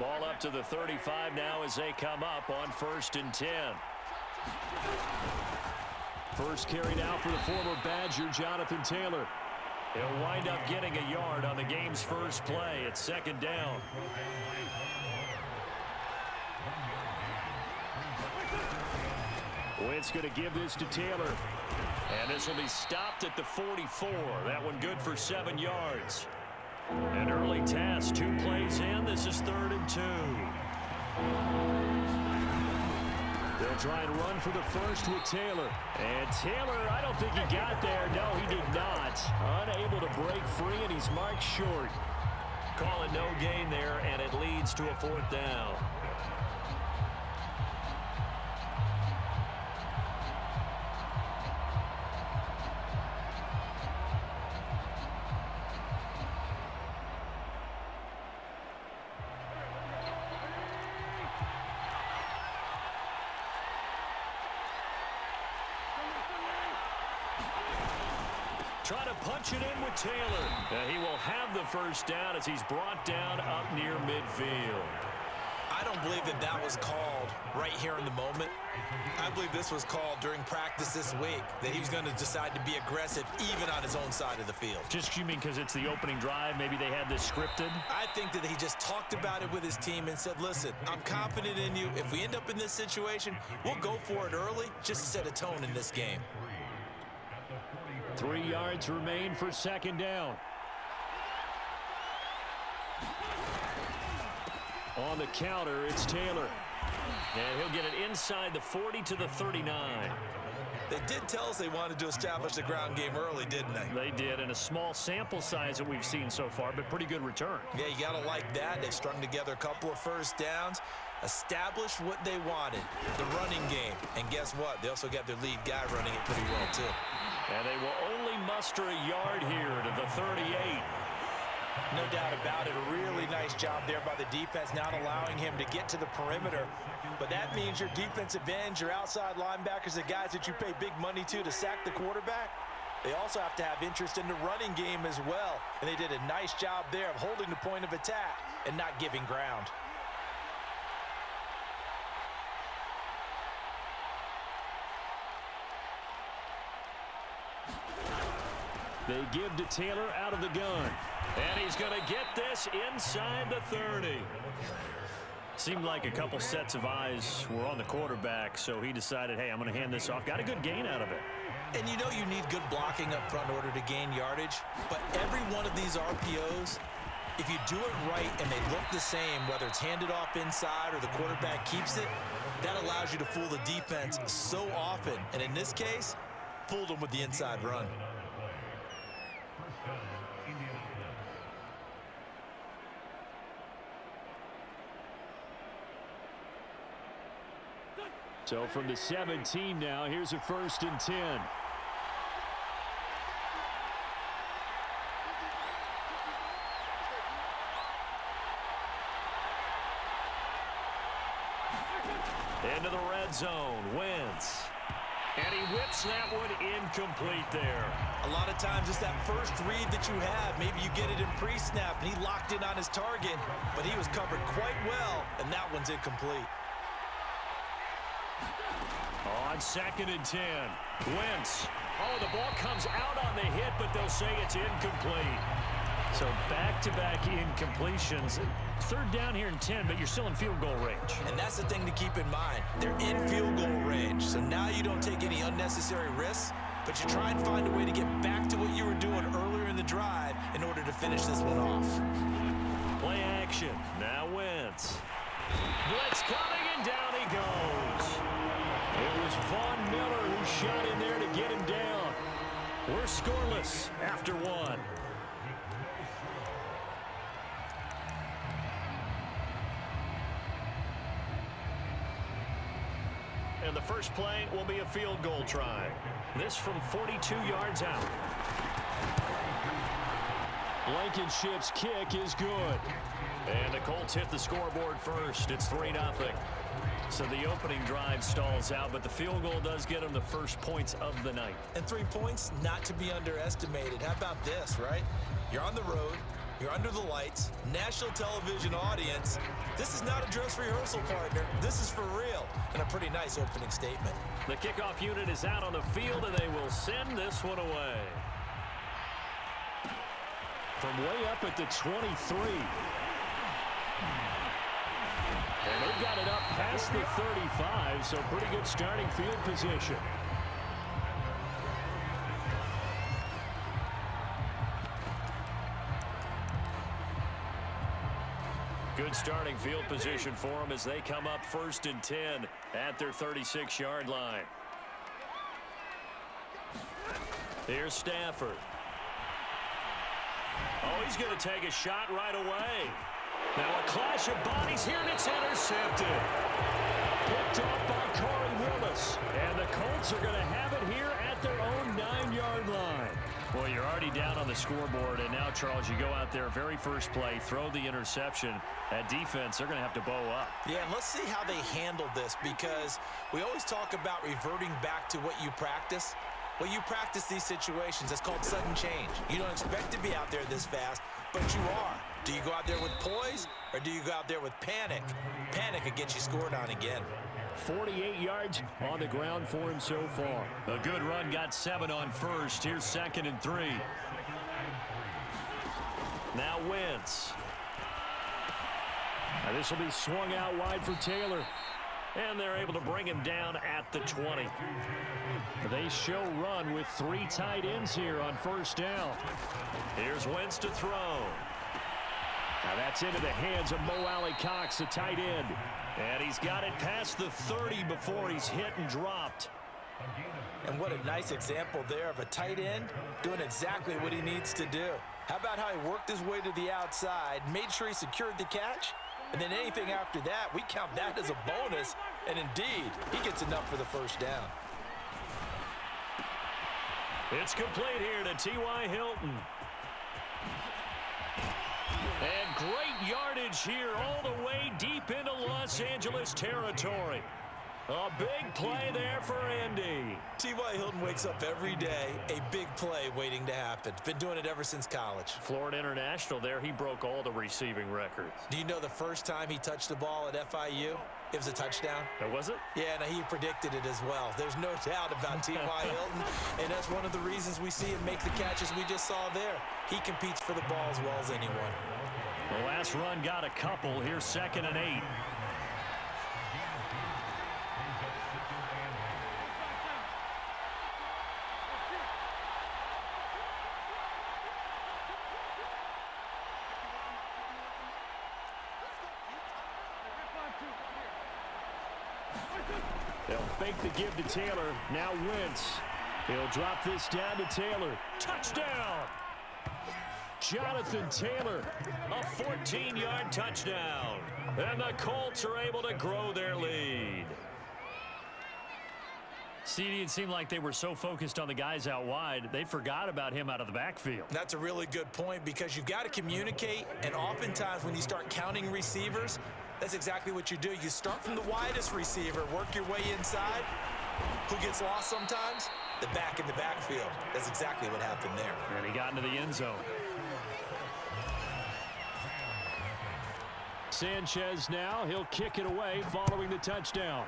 Ball up to the 35 now as they come up on 1st and 10. First carry now for the former Badger, Jonathan Taylor. He'll wind up getting a yard on the game's first play. It's 2nd down. Wentz going to give this to Taylor. And this will be stopped at the 44. That one good for 7 yards. An early task, 2 plays in. This is 3rd and 2. They'll try and run for the first with Taylor. And Taylor, I don't think he got there. No, he did not. Unable to break free, and he's marked short. Call it no gain there, and it leads to a 4th down. Trying to punch it in with Taylor. He will have the first down as he's brought down up near midfield. I don't believe that was called right here in the moment. I believe this was called during practice this week, that he was going to decide to be aggressive even on his own side of the field. Just, you mean because it's the opening drive? Maybe they had this scripted? I think that he just talked about it with his team and said, listen, I'm confident in you. If we end up in this situation, we'll go for it early just to set a tone in this game. 3 yards remain for 2nd down. On the counter, it's Taylor. And he'll get it inside the 40 to the 39. They did tell us they wanted to establish the ground game early, didn't they? They did, and a small sample size that we've seen so far, but pretty good return. Yeah, you got to like that. They've strung together a couple of first downs, established what they wanted, the running game. And guess what? They also got their lead guy running it pretty well, too. And they will only muster a yard here to the 38. No doubt about it. A really nice job there by the defense, not allowing him to get to the perimeter. But that means your defensive ends, your outside linebackers, the guys that you pay big money to sack the quarterback, they also have to have interest in the running game as well. And they did a nice job there of holding the point of attack and not giving ground. They give to Taylor out of the gun. And he's going to get this inside the 30. Seemed like a couple sets of eyes were on the quarterback, so he decided, hey, I'm going to hand this off. Got a good gain out of it. And you know you need good blocking up front in order to gain yardage. But every one of these RPOs, if you do it right and they look the same, whether it's handed off inside or the quarterback keeps it, that allows you to fool the defense so often. And in this case, fooled them with the inside run. So from the 17 now, here's a 1st and 10. Into the red zone, Wentz. And he whips that one incomplete there. A lot of times it's that first read that you have. Maybe you get it in pre-snap, and he locked in on his target, but he was covered quite well, and that one's incomplete. On 2nd and 10, Wentz. Oh, the ball comes out on the hit, but they'll say it's incomplete. So back-to-back incompletions. 3rd down here and 10, but you're still in field goal range. And that's the thing to keep in mind. They're in field goal range, so now you don't take any unnecessary risks, but you try and find a way to get back to what you were doing earlier in the drive in order to finish this one off. Play action. Now Wentz. Blitz coming, and down he goes. It was Von Miller who shot in there to get him down. We're scoreless after 1. And the first play will be a field goal try. This from 42 yards out. Blankenship's kick is good. And the Colts hit the scoreboard first. It's 3-0. So the opening drive stalls out, but the field goal does get them the first points of the night. And 3 points, not to be underestimated. How about this, right? You're on the road. You're under the lights, national television audience. This is not a dress rehearsal, partner. This is for real, and a pretty nice opening statement. The kickoff unit is out on the field, and they will send this one away. From way up at the 23. And they've got it up past the 35, so pretty good starting field position. Good starting field position for them as they come up 1st and 10 at their 36-yard line. Here's Stafford. Oh, he's going to take a shot right away. Now a clash of bodies here, and it's intercepted. Picked off by Corey Willis. And the Colts are going to have it here at their own 9-yard line. Well, you're already down on the scoreboard, and now, Charles, you go out there, very first play, throw the interception. That defense, they're going to have to bow up. Yeah, and let's see how they handle this, because we always talk about reverting back to what you practice. Well, you practice these situations. It's called sudden change. You don't expect to be out there this fast, but you are. Do you go out there with poise, or do you go out there with panic? Panic could get you scored on again. 48 yards on the ground for him so far. A good run, got 7 on first. Here's 2nd and 3. Now Wentz. Now this will be swung out wide for Taylor. And they're able to bring him down at the 20. They show run with 3 tight ends here on 1st down. Here's Wentz to throw. Now that's into the hands of Mo Alley-Cox, the tight end. And he's got it past the 30 before he's hit and dropped. And what a nice example there of a tight end doing exactly what he needs to do. How about how he worked his way to the outside, made sure he secured the catch, and then anything after that, we count that as a bonus. And indeed, he gets enough for the 1st down. It's complete here to T.Y. Hilton. And great yardage here all the way deep into Los Angeles territory. A big play there for Indy. T.Y. Hilton wakes up every day, a big play waiting to happen. Been doing it ever since college. Florida International there, he broke all the receiving records. Do you know the first time he touched the ball at FIU? It was a touchdown. Oh, was it? Yeah, and he predicted it as well. There's no doubt about T.Y. Hilton, and that's one of the reasons we see him make the catches we just saw there. He competes for the ball as well as anyone. The last run got a couple. Here's 2nd and 8. They'll fake the give to Taylor. Now Wentz. He'll drop this down to Taylor. Touchdown! Jonathan Taylor, a 14-yard touchdown. And the Colts are able to grow their lead. CD, it seemed like they were so focused on the guys out wide, they forgot about him out of the backfield. That's a really good point, because you've got to communicate, and oftentimes when you start counting receivers, that's exactly what you do. You start from the widest receiver, work your way inside. Who gets lost sometimes? The back in the backfield. That's exactly what happened there. And he got into the end zone. Sanchez now, he'll kick it away following the touchdown.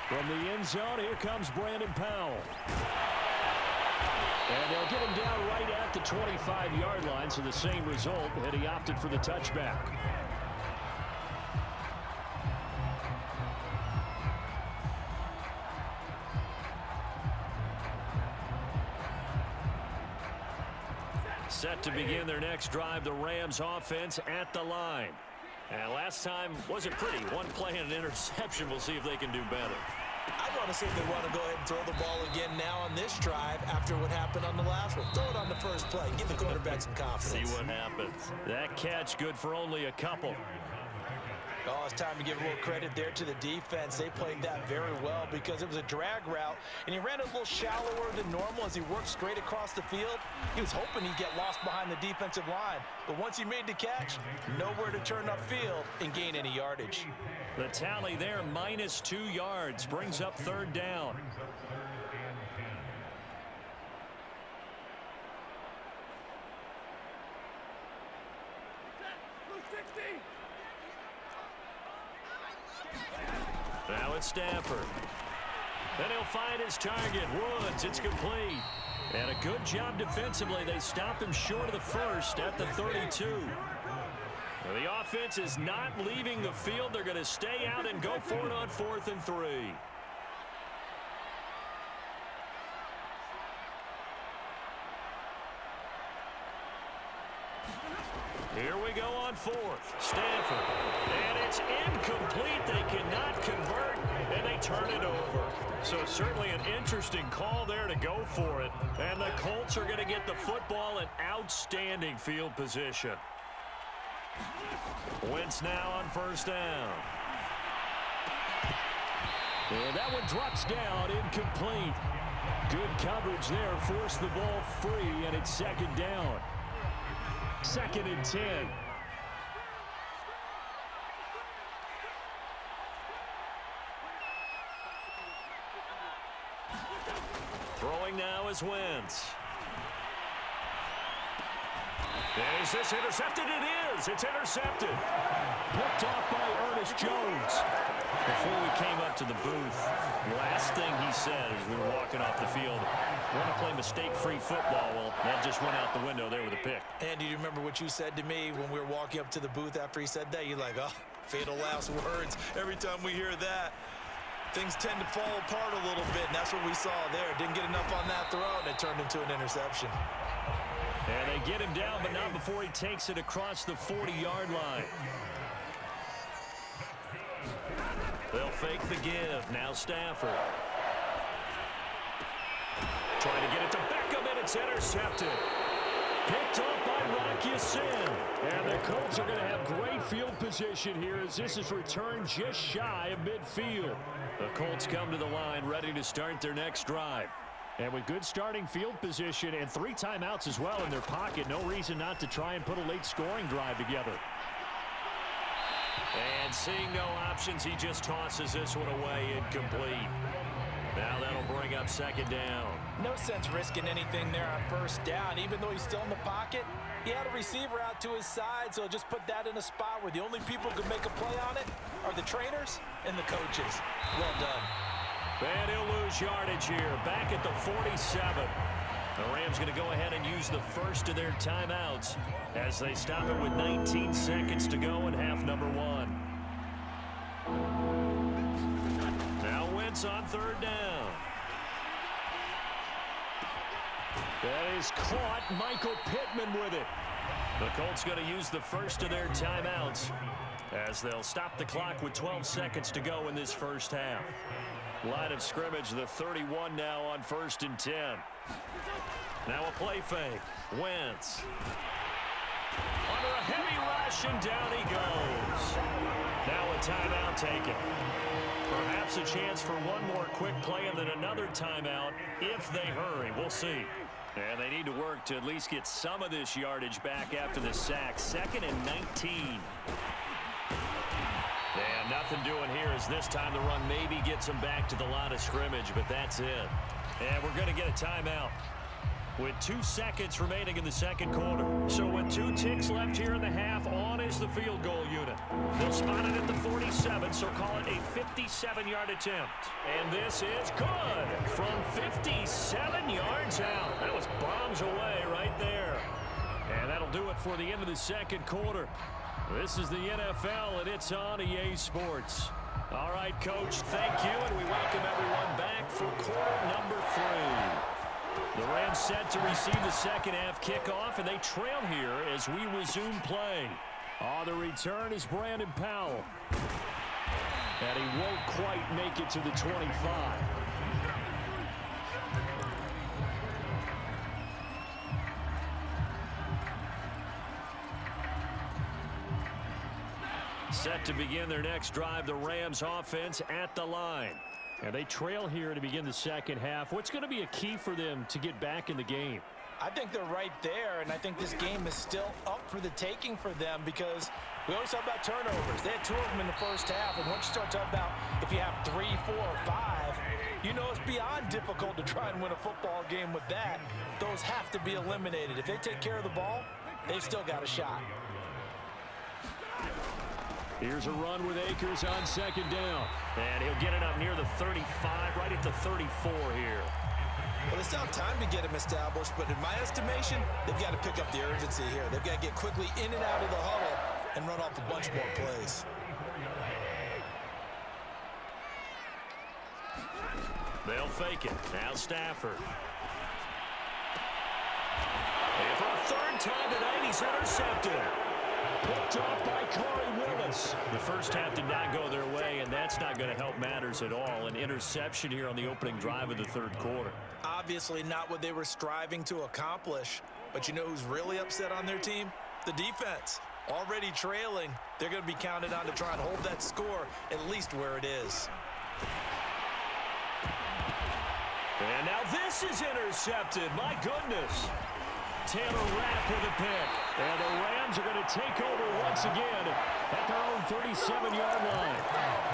From the end zone, here comes Brandon Powell. And they'll get him down right at the 25-yard line, so the same result, and he opted for the touchback. Set to begin their next drive, the Rams offense at the line. And last time wasn't pretty. One play and an interception. We'll see if they can do better. I want to see if they want to go ahead and throw the ball again now on this drive after what happened on the last one. Throw it on the first play. Give the quarterback some confidence. See what happens. That catch good for only a couple. Oh, it's time to give a little credit there to the defense. They played that very well because it was a drag route, and he ran a little shallower than normal as he worked straight across the field. He was hoping he'd get lost behind the defensive line, but once he made the catch, nowhere to turn upfield and gain any yardage. The tally there, -2 yards, brings up 3rd down. Now it's Stafford. Then he'll find his target, Woods. It's complete. And a good job defensively. They stop him short of the first at the 32. Well, the offense is not leaving the field. They're going to stay out and go for it on 4th and 3. Here we go on 4th. Stafford. And it's incomplete. They cannot convert, and they turn it over. So certainly an interesting call there to go for it. And the Colts are going to get the football in outstanding field position. Wentz now on 1st down. And that one drops down, incomplete. Good coverage there, forced the ball free, and it's 2nd down. 2nd and 10. Throwing now is Wentz. And is this intercepted? It is. It's intercepted. Picked off by Ernest Jones. Before we came up to the booth, last thing he said as we were walking off the field, want to play mistake-free football. Well, that just went out the window there with a pick. Andy, do you remember what you said to me when we were walking up to the booth after he said that? You're like, oh, fatal last words. Every time we hear that, things tend to fall apart a little bit, and that's what we saw there. Didn't get enough on that throw, and it turned into an interception. And they get him down, but not before he takes it across the 40-yard line. They'll fake the give. Now Stafford. Trying to get it to Beckham, and it's intercepted. Picked up by Rock Ya-Sin. And the Colts are going to have great field position here as this is returned just shy of midfield. The Colts come to the line ready to start their next drive. And with good starting field position and 3 timeouts as well in their pocket, no reason not to try and put a late scoring drive together. And seeing no options, he just tosses this one away, incomplete. Now that'll bring up 2nd down. No sense risking anything there on 1st down. Even though he's still in the pocket, he had a receiver out to his side, so just put that in a spot where the only people who can make a play on it are the trainers and the coaches. Well done. And he'll lose yardage here, back at the 47. The Rams going to go ahead and use the first of their timeouts as they stop it with 19 seconds to go in half number 1. Now Wentz on 3rd down. That is caught. Michael Pittman with it. The Colts going to use the first of their timeouts as they'll stop the clock with 12 seconds to go in this first half. Line of scrimmage, the 31 now on 1st and 10. Now a play fake. Wentz. Under a heavy rush, and down he goes. Now a timeout taken. Perhaps a chance for one more quick play and then another timeout if they hurry. We'll see. And they need to work to at least get some of this yardage back after the sack. 2nd and 19. And nothing doing here as this time the run maybe gets them back to the line of scrimmage, but that's it. And we're going to get a timeout with 2 seconds remaining in the 2nd quarter. So with 2 ticks left here in the half, on is the field goal unit. They'll spot it at the 47, so call it a 57-yard attempt. And this is good from 57 yards out. That was bombs away right there. And that'll do it for the end of the 2nd quarter. This is the NFL, and it's on EA Sports. All right, Coach, thank you, and we welcome everyone back for quarter number 3. The Rams set to receive the 2nd half kickoff, and they trail here as we resume play. On the return is Brandon Powell. And he won't quite make it to the 25. Set to begin their next drive, the Rams offense at the line. And they trail here to begin the 2nd half. What's going to be a key for them to get back in the game? I think they're right there, and I think this game is still up for the taking for them because we always talk about turnovers. They had 2 of them in the first half, and once you start talking about if you have 3, 4, or 5, you know it's beyond difficult to try and win a football game with that. Those have to be eliminated. If they take care of the ball, they've still got a shot. Here's a run with Akers on second down. And he'll get it up near the 35, right at the 34 here. Well, they still have time to get him established, but in my estimation, they've got to pick up the urgency here. They've got to get quickly in and out of the huddle and run off a bunch more plays. They'll fake it. Now Stafford. And for a third time tonight, he's intercepted. Picked off by Corey Willis. The first half did not go their way, and that's not going to help matters at all. An interception here on the opening drive of the third quarter. Obviously not what they were striving to accomplish. But you know who's really upset on their team? The defense. Already trailing. They're going to be counted on to try and hold that score at least where it is. And now this is intercepted. My goodness. Taylor Rapp with a pick. And the Rams are going to take over once again at their own 37-yard line.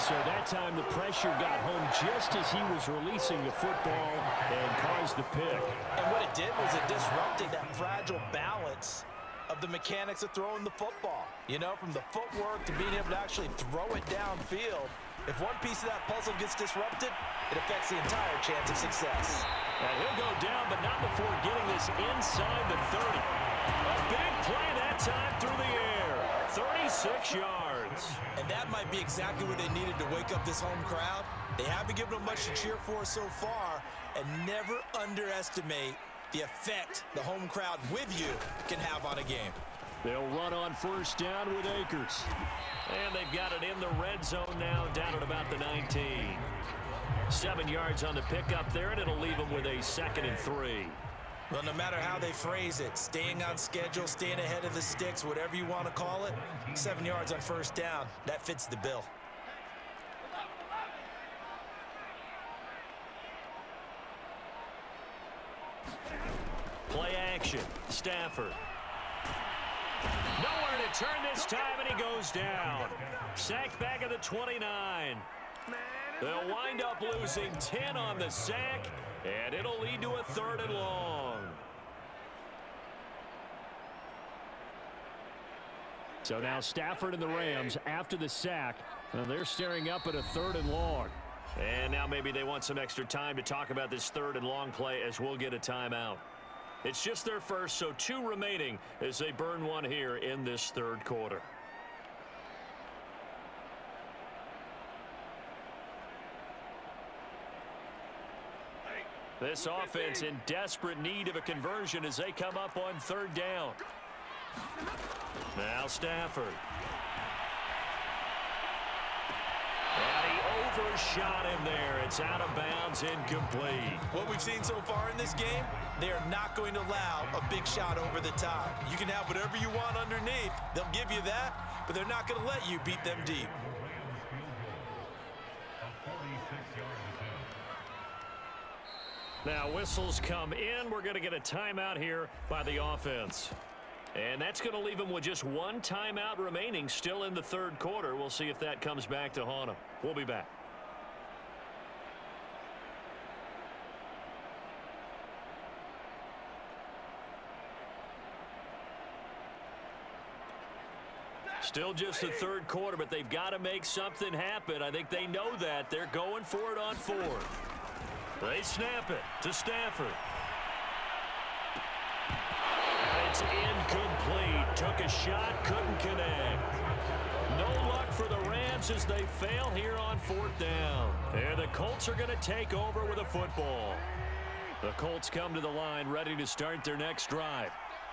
So that time the pressure got home just as he was releasing the football and caused the pick. And what it did was it disrupted that fragile balance of the mechanics of throwing the football. You know, from the footwork to being able to actually throw it downfield. If one piece of that puzzle gets disrupted, it affects the entire chance of success. And he'll go down, but not before getting this inside the 30. A big play that time through the air. 36 yards. And that might be exactly what they needed to wake up this home crowd. They haven't given them much to cheer for so far, and never underestimate the effect the home crowd with you can have on a game. They'll run on first down with Akers. And they've got it in the red zone now, down at about the 19. 7 yards on the pickup there, and it'll leave them with a 2nd and 3. Well, no matter how they phrase it, staying on schedule, staying ahead of the sticks, whatever you want to call it, 7 yards on first down, that fits the bill. Play action. Stafford. Nowhere to turn this time, and he goes down. Sacked back at the 29. They'll wind up losing 10 on the sack, and it'll lead to a 3rd and long. So now Stafford and the Rams, after the sack, they're staring up at a 3rd and long. And now maybe they want some extra time to talk about this 3rd and long play as we'll get a timeout. It's just their first, so 2 remaining as they burn one here in this 3rd quarter. This offense in desperate need of a conversion as they come up on 3rd down. Now Stafford. And he overshot him there. It's out of bounds, incomplete. What we've seen so far in this game, they are not going to allow a big shot over the top. You can have whatever you want underneath. They'll give you that, but they're not going to let you beat them deep. Now whistles come in. We're going to get a timeout here by the offense. And that's going to leave them with just 1 timeout remaining still in the 3rd quarter. We'll see if that comes back to haunt them. We'll be back. Still just the 3rd quarter, but they've got to make something happen. I think they know that. They're going for it on 4th. They snap it to Stafford. It's incomplete. Took a shot, couldn't connect. No luck for the Rams as they fail here on 4th down. And the Colts are going to take over with a football. The Colts come to the line ready to start their next drive.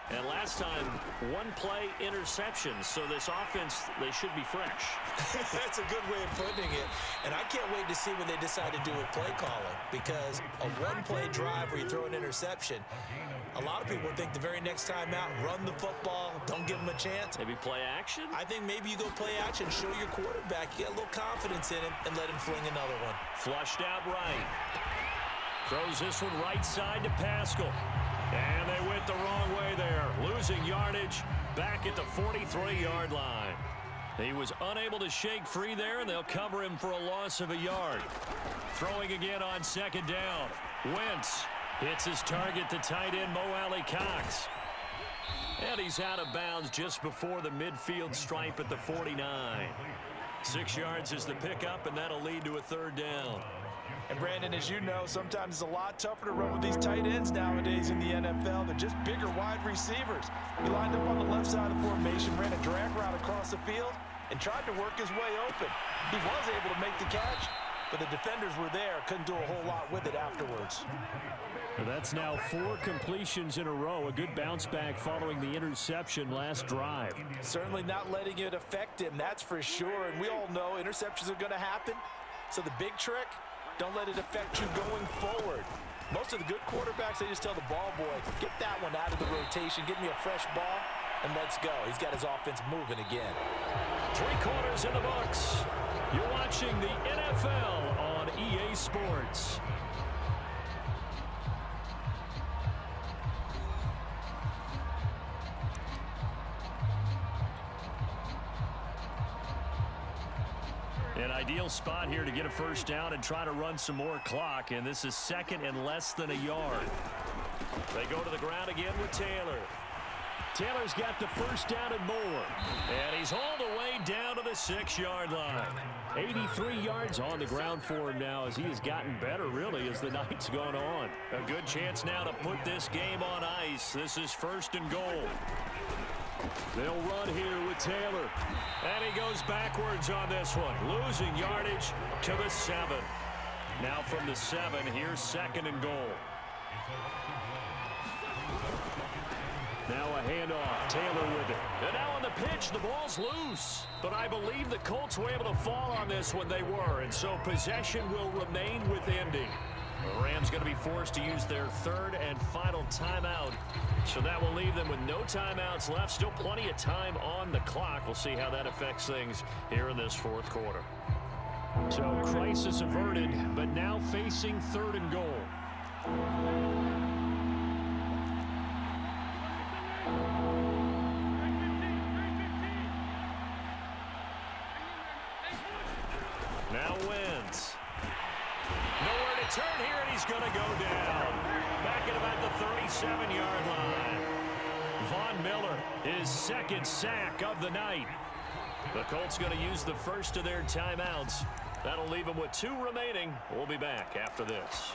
And last time, 1-play interception. So this offense, they should be fresh. That's a good way of putting it. And I can't wait to see what they decide to do with play calling. Because a 1-play drive where you throw an interception, a lot of people think the very next time out, run the football, don't give them a chance. Maybe play action? I think maybe you go play action, show your quarterback, you get a little confidence in him, and let him fling another one. Flushed out right. Throws this one right side to Pascal. And they went the wrong way there. Losing yardage back at the 43-yard line. He was unable to shake free there, and they'll cover him for a loss of a yard. Throwing again on 2nd down. Wentz hits his target, the tight end, Mo Alley Cox. And he's out of bounds just before the midfield stripe at the 49. 6 yards is the pickup, and that'll lead to a third down. And Brandon, as you know, sometimes it's a lot tougher to run with these tight ends nowadays in the NFL. They're just bigger wide receivers. He lined up on the left side of the formation, ran a drag route across the field, and tried to work his way open. He was able to make the catch, but the defenders were there, couldn't do a whole lot with it afterwards. That's now 4 completions in a row. A good bounce back following the interception last drive. Certainly not letting it affect him, that's for sure. And we all know interceptions are going to happen. So the big trick, don't let it affect you going forward. Most of the good quarterbacks, they just tell the ball boy, get that one out of the rotation, get me a fresh ball, and let's go. He's got his offense moving again. 3 quarters in the books. You're watching the NFL on EA Sports. An ideal spot here to get a first down and try to run some more clock, and this is second and less than a yard. They go to the ground again with Taylor. Taylor's got the first down and more, and he's all the way down to the 6-yard line. 83 yards on the ground for him now as he has gotten better, really, as the night's gone on. A good chance now to put this game on ice. This is first and goal. They'll run here with Taylor. And he goes backwards on this one. Losing yardage to the 7. Now from the 7, here's second and goal. Now a handoff. Taylor with it. And now on the pitch, the ball's loose. But I believe the Colts were able to fall on this when they were. And so possession will remain with Indy. The Rams going to be forced to use their third and final timeout. So that will leave them with no timeouts left. Still plenty of time on the clock. We'll see how that affects things here in this fourth quarter. So crisis averted, but now facing third and goal. Now wins. Nowhere to turn here, and he's going to go down. Back at about the 37-yard line. Von Miller, his second sack of the night. The Colts going to use the first of their timeouts. That'll leave them with 2 remaining. We'll be back after this.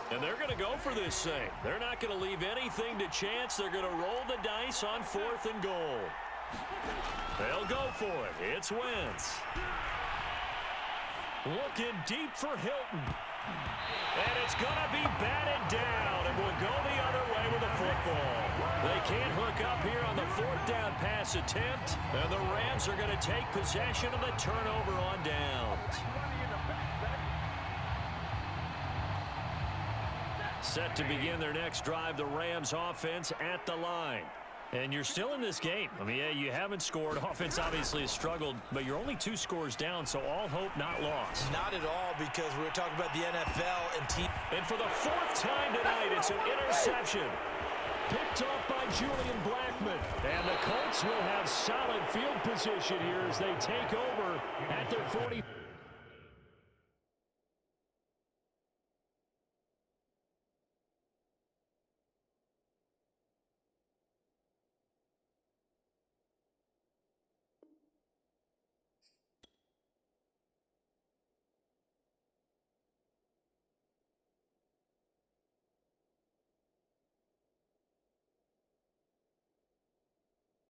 And they're going to go for this thing. They're not going to leave anything to chance. They're going to roll the dice on 4th and goal. They'll go for it. It's Wentz. Looking deep for Hilton. And it's going to be batted down. And we'll go the other way with the football. They can't hook up here on the 4th down pass attempt. And the Rams are going to take possession of the turnover on downs. Set to begin their next drive, the Rams offense at the line. And you're still in this game. I mean, yeah, you haven't scored. Offense obviously has struggled, but you're only 2 scores down, so all hope not lost. Not at all, because we were talking about the NFL and team. And for the 4th time tonight, it's an interception. Picked off by Julian Blackmon. And the Colts will have solid field position here as they take over at their 40.